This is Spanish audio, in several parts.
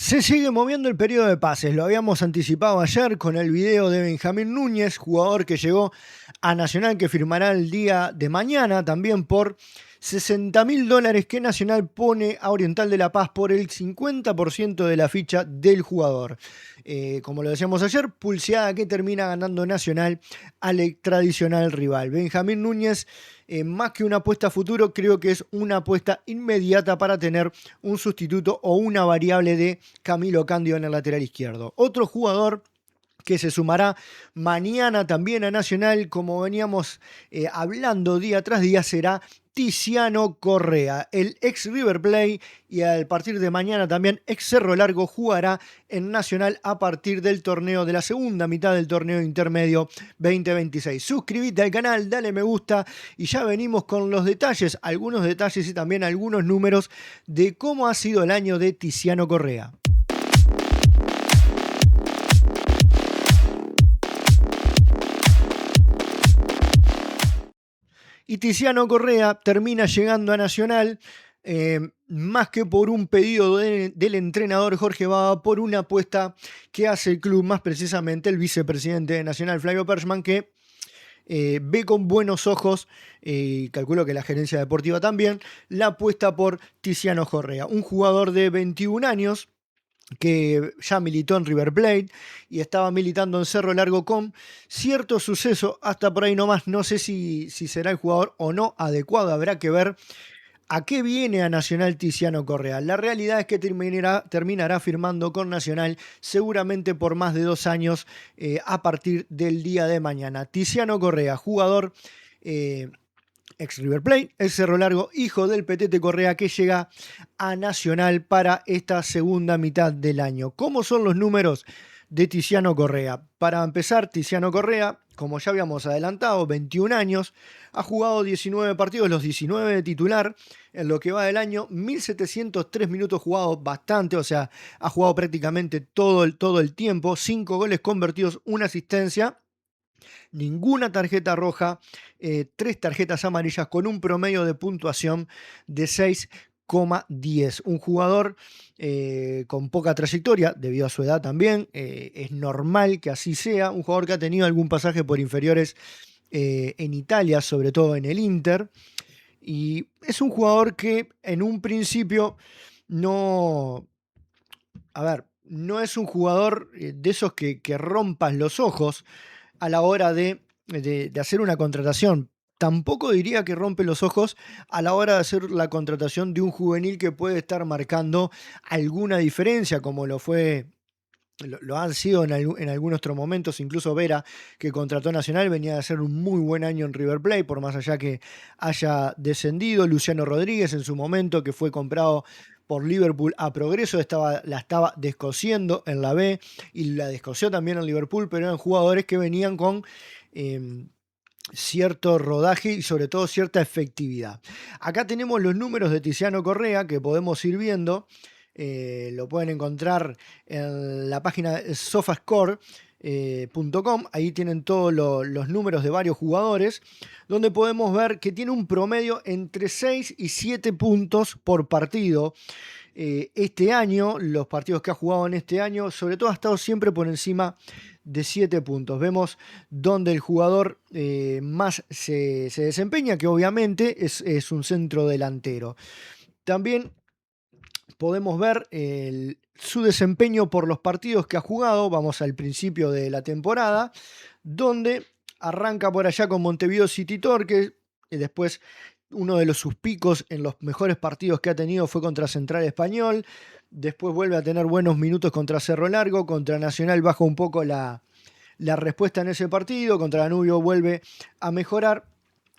Se sigue moviendo el periodo de pases, lo habíamos anticipado ayer con el video de Benjamín Núñez, jugador que llegó a Nacional, que firmará el día de mañana también por $60.000 que Nacional pone a Oriental de La Paz por el 50% de la ficha del jugador. Como lo decíamos ayer, pulseada que termina ganando Nacional al tradicional rival. Benjamín Núñez, más que una apuesta a futuro, creo que es una apuesta inmediata para tener un sustituto o una variable de Camilo Cándido en el lateral izquierdo. Otro jugador que se sumará mañana también a Nacional, como veníamos hablando día tras día, será Tiziano Correa, el ex River Plate y a partir de mañana también ex Cerro Largo, jugará en Nacional a partir del torneo de la segunda mitad del torneo intermedio 2026. Suscríbete al canal, dale me gusta y ya venimos con los detalles, algunos detalles y también algunos números de cómo ha sido el año de Tiziano Correa. Y Tiziano Correa termina llegando a Nacional, más que por un pedido del entrenador Jorge Baba, por una apuesta que hace el club, más precisamente el vicepresidente de Nacional, Flavio Perchman, que ve con buenos ojos, calculo que la gerencia deportiva también, la apuesta por Tiziano Correa, un jugador de 21 años, que ya militó en River Plate y estaba militando en Cerro Largo con cierto suceso, hasta por ahí nomás. No sé si será el jugador o no adecuado, habrá que ver a qué viene a Nacional Tiziano Correa. La realidad es que terminará firmando con Nacional seguramente por más de 2 años a partir del día de mañana. Tiziano Correa, jugador ex River Plate, el Cerro Largo, hijo del Petete Correa, que llega a Nacional para esta segunda mitad del año. ¿Cómo son los números de Tiziano Correa? Para empezar, Tiziano Correa, como ya habíamos adelantado, 21 años, ha jugado 19 partidos, los 19 de titular, en lo que va del año, 1.703 minutos jugados, bastante, o sea, ha jugado prácticamente todo el tiempo, 5 goles convertidos, una asistencia, ninguna tarjeta roja, 3 tarjetas amarillas con un promedio de puntuación de 6,10. Un jugador con poca trayectoria, debido a su edad también, es normal que así sea. Un jugador que ha tenido algún pasaje por inferiores en Italia, sobre todo en el Inter. Y es un jugador que en un principio no... A ver, no es un jugador de esos que rompas los ojos a la hora de hacer una contratación. Tampoco diría que rompe los ojos a la hora de hacer la contratación de un juvenil que puede estar marcando alguna diferencia, como lo han sido en algunos otros momentos. Incluso Vera, que contrató Nacional, venía de hacer un muy buen año en River Plate, por más allá que haya descendido. Luciano Rodríguez en su momento, que fue comprado por Liverpool a Progreso, la estaba descosiendo en la B y la descosió también en Liverpool, pero eran jugadores que venían con cierto rodaje y sobre todo cierta efectividad. Acá tenemos los números de Tiziano Correa que podemos ir viendo. Lo pueden encontrar en la página sofascore.com. Ahí tienen todos los números de varios jugadores, donde podemos ver que tiene un promedio entre 6 y 7 puntos por partido. Este año, los partidos que ha jugado en este año, sobre todo ha estado siempre por encima de 7 puntos. Vemos donde el jugador más se desempeña, que obviamente es un centro delantero. También podemos ver su desempeño por los partidos que ha jugado. Vamos al principio de la temporada, donde arranca por allá con Montevideo City Torque, y después uno de sus picos en los mejores partidos que ha tenido fue contra Central Español. Después vuelve a tener buenos minutos contra Cerro Largo. Contra Nacional baja un poco la respuesta en ese partido. Contra Danubio vuelve a mejorar.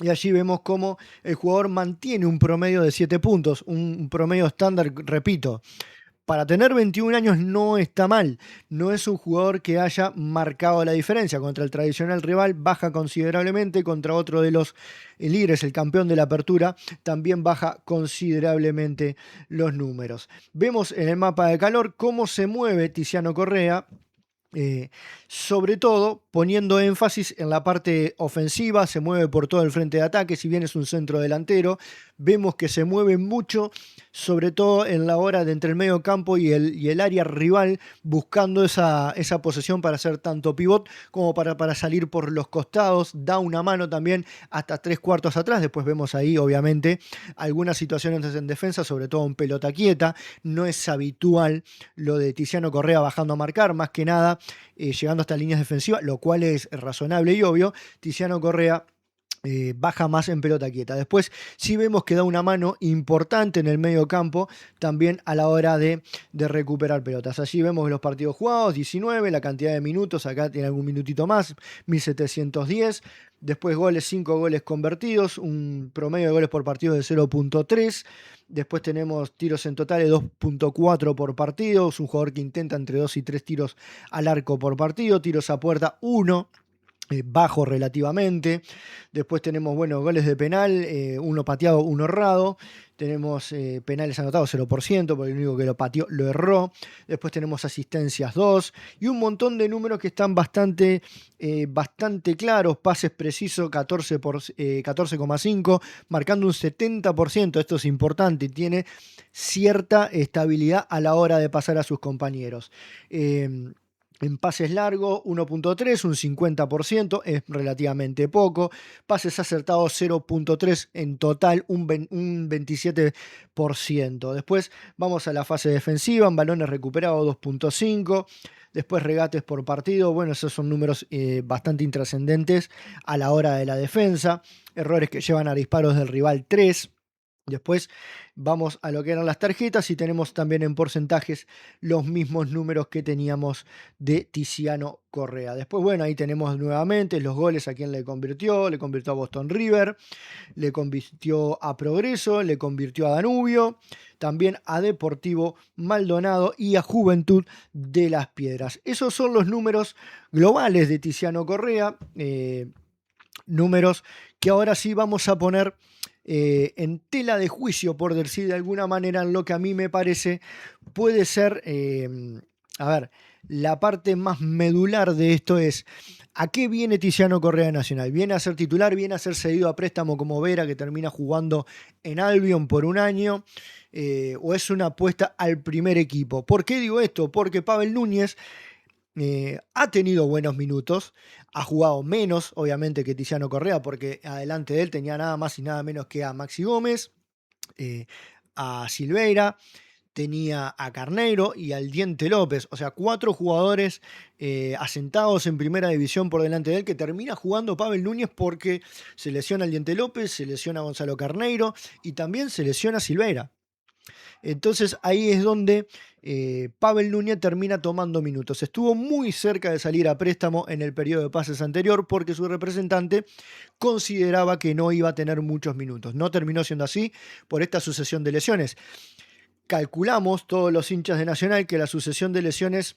Y allí vemos cómo el jugador mantiene un promedio de 7 puntos. Un promedio estándar, repito. Para tener 21 años no está mal. No es un jugador que haya marcado la diferencia. Contra el tradicional rival baja considerablemente. Contra otro de los líderes, el campeón de la apertura, también baja considerablemente los números. Vemos en el mapa de calor cómo se mueve Tiziano Correa eh, sobre todo poniendo énfasis en la parte ofensiva, se mueve por todo el frente de ataque, si bien es un centro delantero, vemos que se mueve mucho, sobre todo en la hora de entre el medio campo y el área rival, buscando esa posesión para hacer tanto pivot como para salir por los costados, da una mano también hasta 3 cuartos atrás, después vemos ahí obviamente algunas situaciones en defensa, sobre todo en pelota quieta, no es habitual lo de Tiziano Correa bajando a marcar, más que nada llegando hasta líneas defensivas, lo cual es razonable y obvio. Tiziano Correa baja más en pelota quieta. Después sí vemos que da una mano importante en el medio campo, también a la hora de recuperar pelotas. Allí vemos los partidos jugados, 19, la cantidad de minutos, acá tiene algún minutito más, 1710. Después goles, 5 goles convertidos, un promedio de goles por partido de 0.3. Después tenemos tiros en total de 2.4 por partido. Es un jugador que intenta entre 2 y 3 tiros al arco por partido. Tiros a puerta 1. Bajo relativamente. Después tenemos, bueno, goles de penal, uno pateado, uno errado. Tenemos penales anotados 0%, porque el único que lo pateó lo erró. Después tenemos asistencias 2 y un montón de números que están bastante claros. Pases precisos 14,5, marcando un 70%. Esto es importante y tiene cierta estabilidad a la hora de pasar a sus compañeros. En pases largos, 1.3, un 50%, es relativamente poco. Pases acertados, 0.3 en total, un 27%. Después vamos a la fase defensiva, en balones recuperados, 2.5. Después regates por partido, bueno, esos son números bastante intrascendentes a la hora de la defensa. Errores que llevan a disparos del rival, 3. Después vamos a lo que eran las tarjetas y tenemos también en porcentajes los mismos números que teníamos de Tiziano Correa. Después, bueno, ahí tenemos nuevamente los goles a quien le convirtió a Boston River, le convirtió a Progreso, le convirtió a Danubio, también a Deportivo Maldonado y a Juventud de Las Piedras. Esos son los números globales de Tiziano Correa, números que ahora sí vamos a poner en tela de juicio, por decir de alguna manera, en lo que a mí me parece puede ser, la parte más medular de esto es: ¿a qué viene Tiziano Correa Nacional? ¿Viene a ser titular? ¿Viene a ser cedido a préstamo como Vera, que termina jugando en Albion por un año? ¿O es una apuesta al primer equipo? ¿Por qué digo esto? Porque Pavel Núñez ha tenido buenos minutos, ha jugado menos, obviamente, que Tiziano Correa, porque adelante de él tenía nada más y nada menos que a Maxi Gómez, a Silveira, tenía a Carneiro y al Diente López. O sea, 4 jugadores asentados en primera división por delante de él, que termina jugando Pavel Núñez porque se lesiona al Diente López, se lesiona a Gonzalo Carneiro y también se lesiona a Silveira. Entonces ahí es donde Pavel Núñez termina tomando minutos. Estuvo muy cerca de salir a préstamo en el periodo de pases anterior porque su representante consideraba que no iba a tener muchos minutos. No terminó siendo así por esta sucesión de lesiones. Calculamos todos los hinchas de Nacional que la sucesión de lesiones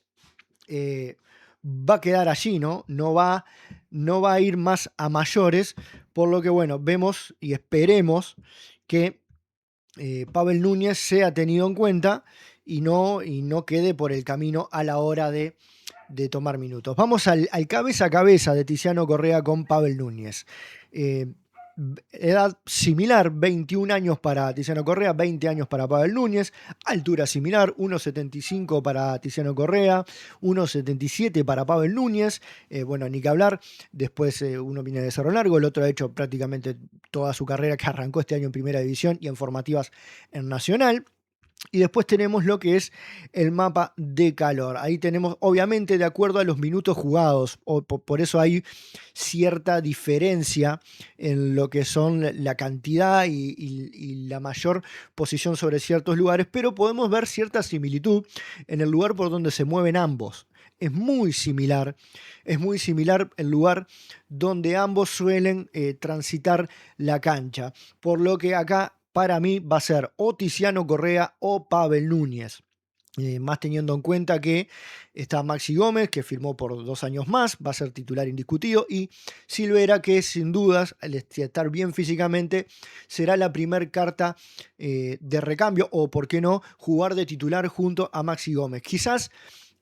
va a quedar allí, ¿no? No va a ir más a mayores, por lo que, bueno, vemos y esperemos que Pavel Núñez sea tenido en cuenta y no quede por el camino a la hora de tomar minutos. Vamos al cabeza a cabeza de Tiziano Correa con Pavel Núñez. Edad similar, 21 años para Tiziano Correa, 20 años para Pavel Núñez. Altura similar, 1,75 para Tiziano Correa, 1,77 para Pavel Núñez. Bueno, ni que hablar. Después uno viene de Cerro Largo, el otro ha hecho prácticamente toda su carrera, que arrancó este año en Primera División y en formativas en Nacional. Y después tenemos lo que es el mapa de calor. Ahí tenemos, obviamente, de acuerdo a los minutos jugados. Por eso hay cierta diferencia en lo que son la cantidad y la mayor posición sobre ciertos lugares. Pero podemos ver cierta similitud en el lugar por donde se mueven ambos. Es muy similar el lugar donde ambos suelen transitar la cancha. Por lo que acá, para mí, va a ser o Tiziano Correa o Pavel Núñez. Más teniendo en cuenta que está Maxi Gómez, que firmó por 2 años más, va a ser titular indiscutido, y Silveira, que sin dudas, al estar bien físicamente, será la primer carta de recambio, o por qué no, jugar de titular junto a Maxi Gómez. Quizás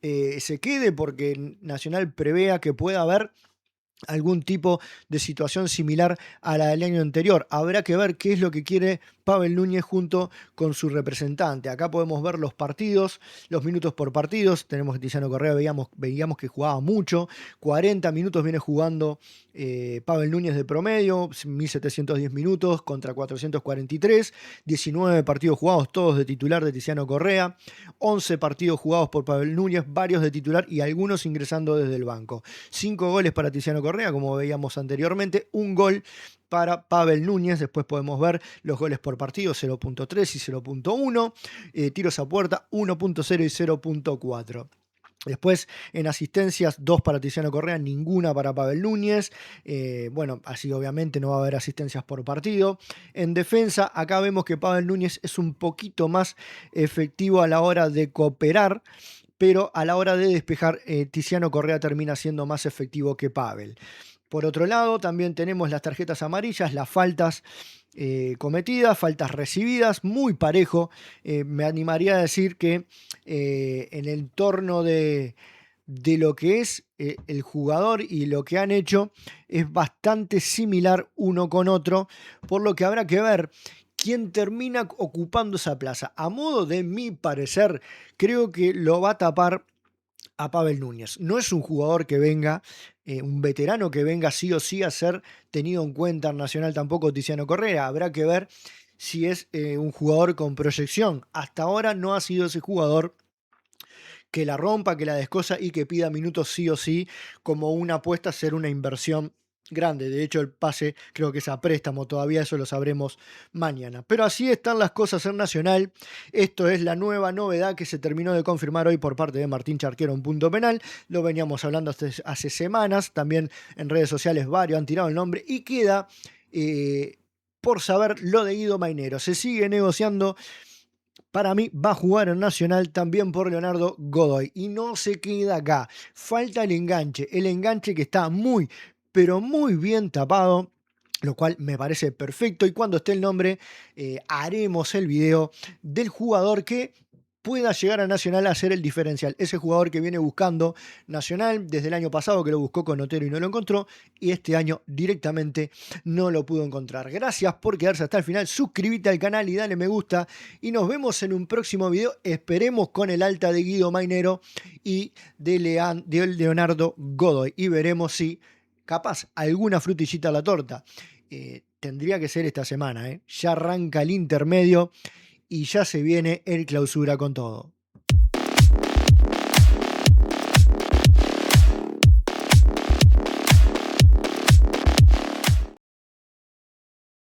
se quede porque Nacional prevea que pueda haber algún tipo de situación similar a la del año anterior. Habrá que ver qué es lo que quiere Pavel Núñez junto con su representante. Acá podemos ver los partidos, los minutos por partidos. Tenemos que Tiziano Correa, veíamos que jugaba mucho. 40 minutos viene jugando Pavel Núñez de promedio, 1710 minutos contra 443. 19 partidos jugados, todos de titular de Tiziano Correa. 11 partidos jugados por Pavel Núñez, varios de titular y algunos ingresando desde el banco. 5 goles para Tiziano Correa, como veíamos anteriormente. Un gol para Pavel Núñez. Después podemos ver los goles por partido, 0.3 y 0.1. Tiros a puerta, 1.0 y 0.4. Después en asistencias, 2 para Tiziano Correa, ninguna para Pavel Núñez. Bueno, así obviamente no va a haber asistencias por partido. En defensa, acá vemos que Pavel Núñez es un poquito más efectivo a la hora de cooperar, pero a la hora de despejar, Tiziano Correa termina siendo más efectivo que Pavel. Por otro lado, también tenemos las tarjetas amarillas, las faltas cometidas, faltas recibidas, muy parejo. Me animaría a decir que en el entorno de lo que es el jugador y lo que han hecho es bastante similar uno con otro, por lo que habrá que ver quién termina ocupando esa plaza. A modo de mi parecer, creo que lo va a tapar a Pavel Núñez. No es un jugador que venga, un veterano que venga sí o sí a ser tenido en cuenta en Nacional, tampoco Tiziano Correa. Habrá que ver si es un jugador con proyección. Hasta ahora no ha sido ese jugador que la rompa, que la descosa y que pida minutos sí o sí, como una apuesta a ser una inversión grande. De hecho, el pase creo que es a préstamo, todavía eso lo sabremos mañana. Pero así están las cosas en Nacional. Esto es la nueva novedad que se terminó de confirmar hoy por parte de Martín Charquero en punto penal. Lo veníamos hablando hace semanas, también en redes sociales varios han tirado el nombre y queda por saber lo de Guido Mainero. Se sigue negociando. Para mí va a jugar en Nacional también por Leonardo Godoy. Y no se queda acá. Falta el enganche que está muy, pero muy bien tapado, lo cual me parece perfecto. Y cuando esté el nombre, haremos el video del jugador que pueda llegar a Nacional a ser el diferencial. Ese jugador que viene buscando Nacional desde el año pasado, que lo buscó con Otero y no lo encontró, y este año directamente no lo pudo encontrar. Gracias por quedarse hasta el final. Suscríbete al canal y dale me gusta. Y nos vemos en un próximo video. Esperemos con el alta de Guido Mainero y de Leonardo Godoy. Y veremos si capaz alguna frutillita a la torta. Tendría que ser esta semana. Ya arranca el intermedio y ya se viene el clausura con todo.